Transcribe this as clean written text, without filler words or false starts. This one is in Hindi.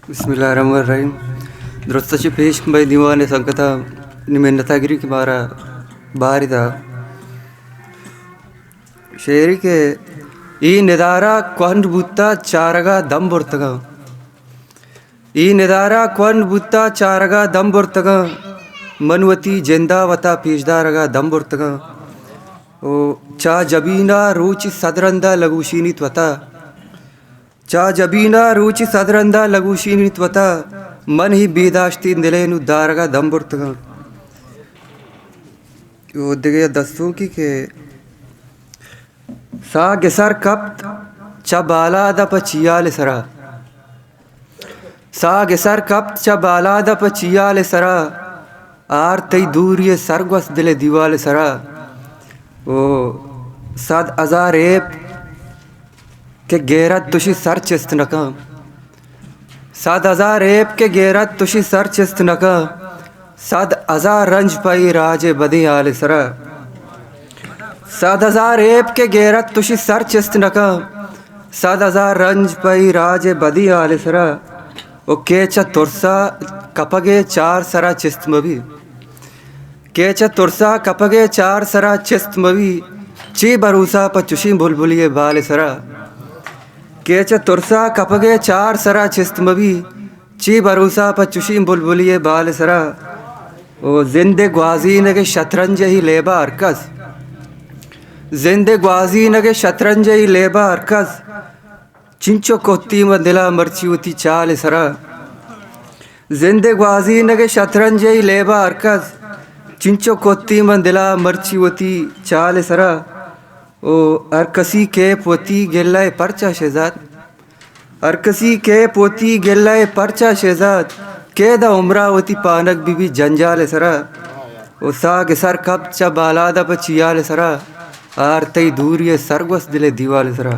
बिस्मिल्लाहिर्रहमानिर्रहीम। दुरुस्तची पेश बाई दीवाने संकता निमेन्नतागिरी की मारा बारिदा शेरी के ई निदारा क्वन बुत्ता चारगा दम बुर्तगा ई निदारा क्वन बुत्ता चारगा दम बुर्तगा मनवती जेंदावता पीजदारगा दम बुर्तगा ओ चा जबीना रूचि सदरंदा लगूशीनी त्वता चा जबीना रूचि सदरंदा लगूशीनी त्वता मन ही बीदाश्ती निलेनु दारगा दम बुर्तगा ओद्दगे दस्तों की के सा गिसर कप्त चा बालादा पचियाले सरा सा गिसर कप्त चा बालादा पचियाले सरा आर तई दूरिये सरगवस दिले दीवाले सरा ओ सद अजार एप के गेरत तुशी सर चिस्त नका सद अजार एप के गेरत तुशी सर चिस्त नका सद अजार रंज पाई राजे बदी आले सरा सद हजार एप के गेरत तुशी सर चिस्त नका सद हजार रंज पाई राजे बदी आले सरा ओ केचा तुरसा कपगे चार सरा चिस्त मवी केचा तुरसा कपगे चार सरा चिस्त मवी ची भरोसा पचुशी बुलबुलिए बाले सरा केचा तुरसा कपगे चार सरा चिस्त मवी ची भरोसा पचुशी बुलबुलिए बाले सरा ओ जिंदे ग्वाजी नगे शतरंज ही लेबा अरकस जिंदे ग्वाजी नगे शतरंज ही लेबा अरकस चिंचो कोत्ती में दिला मर्ची उती चाल सरा जिंदे ग्वाजी नगे शतरंज ही लेबा अरकस चिंचो कोत्ती में दिला मर्ची उती चाल सरा ओ अरकसी के पोती गिल्लाए परचा शहजाद अरकसी के पोती गिल्लाए परचा शहजाद के दा उमरावती पानक बीबी जंजाल सरा ओ साग सर कब चा बालादा पचियाल सरा आर तई दूरिये सरगवस दिले दीवाल सरा।